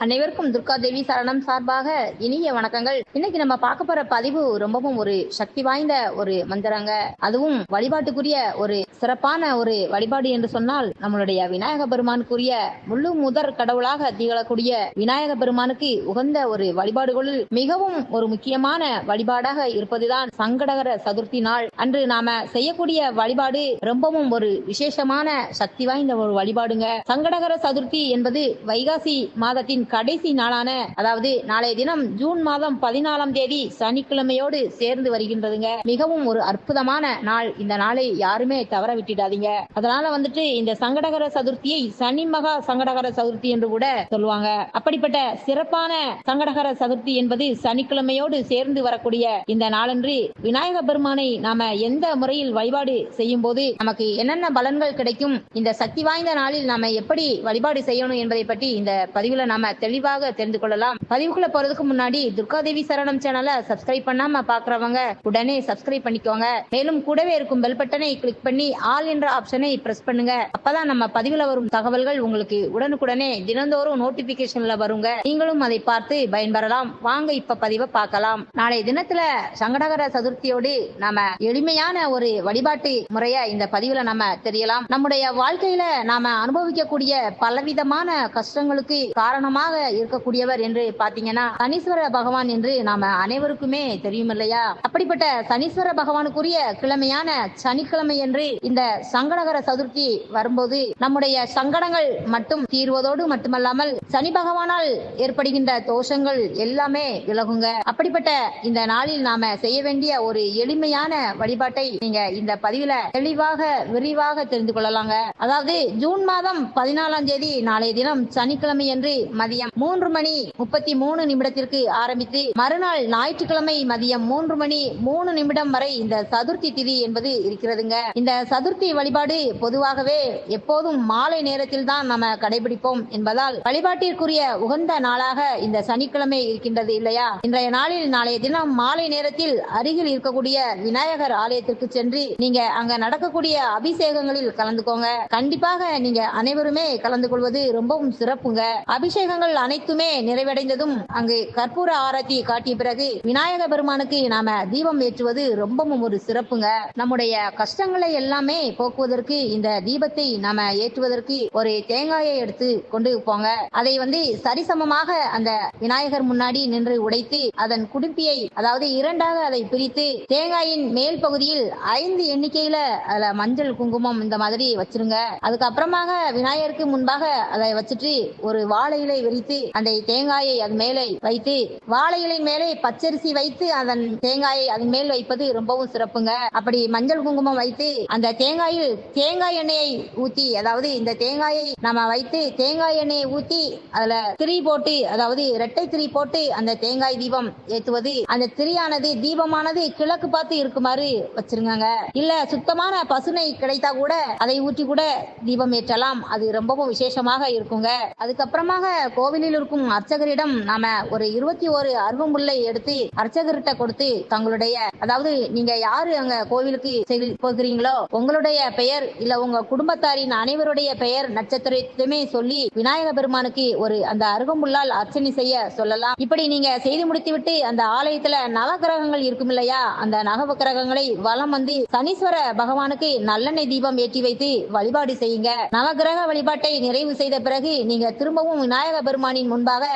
அனைவருக்கும் துர்கா தேவி சரணம் சார்பாக இனிய வணக்கங்கள். இன்னைக்கு நம்ம பார்க்க போற பதிவு ரொம்பவும் ஒரு சக்தி வாய்ந்த ஒரு மந்திரங்க. அதுவும் வழிபாட்டுக்குரிய ஒரு சிறப்பான ஒரு வழிபாடு என்று சொன்னால் நம்மளுடைய விநாயக பெருமானுக்குரிய முழு முதற் கடவுளாக திகழக்கூடிய விநாயக பெருமானுக்கு உகந்த ஒரு வழிபாடுகளில் மிகவும் ஒரு முக்கியமான வழிபாடாக இருப்பதுதான் சங்கடகர சதுர்த்தி நாள் அன்று நாம செய்யக்கூடிய வழிபாடு ரொம்பவும் ஒரு விசேஷமான சக்தி வாய்ந்த ஒரு வழிபாடுங்க. சங்கடகர சதுர்த்தி என்பது வைகாசி மாதத்தின் கடைசி நாளான அதாவது நாளைய தினம் ஜூன் மாதம் 14ஆம் தேதி சனிக்கிழமையோடு சேர்ந்து வருகின்றதுங்க. மிகவும் ஒரு அற்புதமான நாள். இந்த நாளை யாருமே தவற விட்டுடாதீங்க. அதனால இந்த சங்கடகர சதுர்த்தியை சனி மகா சங்கடகர சதுர்த்தி என்று கூட சொல்லுவாங்க. அப்படிப்பட்ட சிறப்பான சங்கடகர சதுர்த்தி என்பது சனிக்கிழமையோடு சேர்ந்து வரக்கூடிய இந்த நாளன்று விநாயக பெருமானை நாம எந்த முறையில் வழிபாடு செய்யும் போது நமக்கு என்னென்ன பலன்கள் கிடைக்கும், இந்த சக்தி வாய்ந்த நாளில் நாம எப்படி வழிபாடு செய்யணும் என்பதை பற்றி இந்த பதிவுல நாம தெளிவாக தெரிந்து கொள்ளலாம். பதிவுக்குள்ள போறதுக்கு முன்னாடி துர்கா தேவி சரணம் சேனலை சப்ஸ்கிரைப் பண்ணாம பாக்குறவங்க உடனே சப்ஸ்கிரைப் பண்ணிக்கோங்க. மேலும் கூடவே இருக்கும் பெல் பட்டனை கிளிக் பண்ணி ஆல் என்ற ஆப்ஷனை பிரஸ் பண்ணுங்க. அப்பதான் நம்ம பதிவுல வரும் தகவல்கள் உங்களுக்கு உடனுக்குடனே தினந்தோறும் நோட்டிபிகேஷன்ல வருங்க. நீங்களும் அதை பார்த்து பயன்பெறலாம். வாங்க இப்ப பதிவை பார்க்கலாம். நாளை தினத்துல சங்கடகர சதுர்த்தியோடு நாம எளிமையான ஒரு வழிபாட்டு முறைய இந்த பதிவுல நாம தெரியலாம். நம்முடைய வாழ்க்கையில நாம அனுபவிக்கக்கூடிய பலவிதமான கஷ்டங்களுக்கு காரணமாக இருக்கக்கூடியவர் என்று பாத்தீங்கன்னா சனீஸ்வர பகவான் என்று நாம அனைவருக்குமே தெரியும் இல்லையா? அப்படிப்பட்ட சனீஸ்வர பகவானுக்குரிய கிழமையான சனிக்கிழமை என்று இந்த சங்கடகர சதுர்த்தி வரும்போது நம்முடைய சங்கடங்கள் மட்டும் தீர்வதோடு மட்டுமல்லாமல் சனி பகவானால் ஏற்படுகின்ற தோஷங்கள் எல்லாமே விலகுங்க. அப்படிப்பட்ட இந்த நாளில் நாம செய்ய வேண்டிய ஒரு எளிமையான வழிபாட்டை நீங்க இந்த பதிவுல தெளிவாக விரிவாக தெரிந்து கொள்ளலாங்க. அதாவது ஜூன் மாதம் 14ஆம் தேதி நாளைய தினம் சனிக்கிழமை என்று மதியம் 3:33 ஆரம்பித்து மறுநாள் ஞாயிற்றுக்கிழமை மதியம் 3:03 வரை இந்த சதுர்த்தி திதி என்பது இருக்கிறதுங்க. இந்த சதுர்த்தி வழிபாடு பொதுவாகவே எப்போதும் மாலை நேரத்தில் தான் நம்ம கடைபிடிப்போம் என்பதால் வழிபாட்டிற்குரிய உகந்த நாளாக இந்த சனிக்கிழமை இருக்கின்றது இல்லையா? இன்றைய நாளில் நாளைய தினம் மாலை நேரத்தில் அருகில் இருக்கக்கூடிய விநாயகர் ஆலயத்திற்கு சென்று நீங்க அங்க நடக்கக்கூடிய அபிஷேகங்களில் கலந்துக்கோங்க. கண்டிப்பாக நீங்க அனைவருமே கலந்து கொள்வது ரொம்பவும் சிறப்புங்க. அபிஷேகங்கள் அனைத்துமே நிறைவடைந்ததும் அங்கு கற்பூர ஆரத்தி காட்டிய பிறகு விநாயக பெருமானுக்கு நாம தீபம் ஏற்றுவது ரொம்பவும் ஒரு சிறப்புங்க. நம்முடைய கஷ்டங்களை எல்லாமே போக்குவதற்கு இந்த தீபத்தை நாம ஏற்றுவதற்கு ஒரு தேங்காயை எடுத்து கொண்டு போங்க. அதை சரிசமமாக அந்த விநாயகர் முன்னாடி நின்று உடைத்து அதன் குடுப்பியை அதாவது இரண்டாக அதை பிரித்து தேங்காயின் மேல் பகுதியில் 5 எண்ணிக்கையில அதுல மஞ்சள் குங்குமம் இந்த மாதிரி வச்சிருங்க. அதுக்கப்புறமாக விநாயகருக்கு முன்பாக அதை வச்சுட்டு ஒரு வாழை இலை விரித்து அந்த தேங்காயை அது மேலே வைத்து வாழை இலை மேலே பச்சரிசி வைத்து அதன் தேங்காயை அதன் மேல் வைப்பது ரொம்பவும் சிறப்புங்க. அப்படி மஞ்சள் குங்குமம் வைத்து அந்த தேங்காயில் தேங்காய் எண்ணெயை ஊத்தி அதாவது இந்த தேங்காயை நம்ம வைத்து தேங்காய் எண்ணெயை ஊத்தி அதுல திரி போட்டு அதாவது இரட்டை திரி போட்டு அந்த தேங்காய் தீபம் ஏற்றுவது. அந்த திரியானது தீபமானது கிழக்கு பார்த்து இருக்குமாறு வச்சிருங்க. இல்ல சுத்தமான பசுனை கிடைத்தா கூட அதை ஊற்றி கூட தீபம் ஏற்றலாம். அது ரொம்பவும் விசேஷமாக இருக்குங்க. அதுக்கப்புறமாக கோவிலில் இருக்கும் அர்ச்சகரிடம் நாம ஒரு 21 அருகம்புல்லை எடுத்து அர்ச்சகர்கிட்ட கொடுத்து தங்களுடைய அதாவது நீங்க யாரு அங்க கோவிலுக்கு போகிறீங்களோ உங்களுடைய பெயர் இல்ல உங்க குடும்பத்தாரின் அனைவருடைய பெயர் நட்சத்திரத்தையுமே சொல்லி விநாயக பெருமானுக்கு ஒரு அந்த அருகம்புல்லால் அர்ச்சனை செய்ய சொல்லலாம். இப்படி நீங்க செய்து முடித்துவிட்டு அந்த ஆலயத்துல நவகிரகங்கள் இருக்கும் இல்லையா? அந்த நவகிரகங்களை வலம் சனீஸ்வர பகவானுக்கு நல்லெண்ணெய் தீபம் ஏற்றி வைத்து வழிபாடு செய்யுங்க. நவகிரக வழிபாட்டை நிறைவு செய்த பிறகு நீங்க திரும்பவும் விநாயக பெருமானின் முன்பாக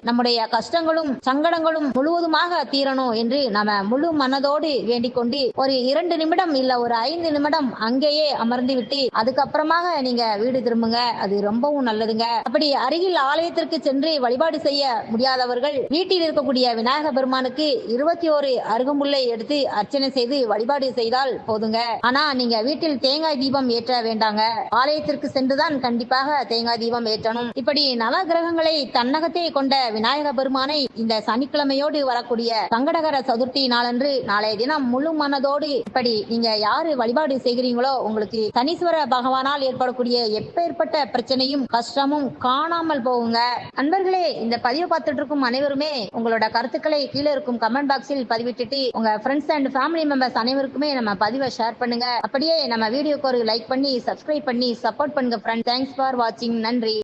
நம்முடைய கஷ்டங்களும் சங்கடங்களும் முழுவதுமாக தீரணும் என்று நம்ம முழு மனதோடு வேண்டிக் கொண்டு ஒரு 2 நிமிடம் இல்ல ஒரு 5 நிமிடம் அங்கேயே அமர்ந்து விட்டு அதுக்கப்புறமாக நீங்க வீடு திரும்புங்க. அது ரொம்பவும் நல்லதுங்க. அப்படி அருகில் ஆலயத்திற்கு சென்று வழிபாடு செய்ய முடியாதவர்கள் வீட்டில் இருக்கக்கூடிய விநாயக பெருமானுக்கு 21 அருகம்புல்லை எடுத்து அர்ச்சனை செய்து வழிபாடு செய்தால் போதுங்க. ஆனா நீங்க வீட்டில் தேங்காய் தீபம் ஏற்ற வேண்டாங்க. ஆலயத்திற்கு சென்றுதான் கண்டிப்பாக தேங்காய் தீபம் ஏற்றணும். இப்படி நவகிரகங்களை தன்னகத்தே கொண்ட விநாயக பெருமானை இந்த சனிக்கிழமையோடு வரக்கூடிய சங்கடகர சதுர்த்தி நாளன்று நாளைய தினம் முழு மனதோடு இப்படி நீங்க யாரு வழிபாடு செய்கிறீங்களோ உங்களுக்கு சனீஸ்வர பகவானால் ஏற்படக்கூடிய எப்பேற்பட்ட பிரச்சனையும் கஷ்டமும் காணாமல் போகுங்க. நண்பர்களே, இந்த பதிவை பார்த்துட்டு இருக்கும் அனைவருமே உங்களோட கருத்துக்களை கீழே இருக்கும் கமெண்ட் பாக்ஸில் பதிவிட்டுட்டு உங்க ஃப்ரெண்ட்ஸ் அண்ட் ஃபேமிலி மெம்பர்ஸ் அனைவருக்குமே நம்ம பதிவை ஷேர் பண்ணுங்க. அப்படியே நம்ம வீடியோக்கு ஒரு லைக் பண்ணி சப்ஸ்கிரைப் பண்ணி சப்போர்ட் பண்ணுங்க ஃப்ரெண்ட். தேங்க்ஸ் ஃபார் வாட்சிங். நன்றி.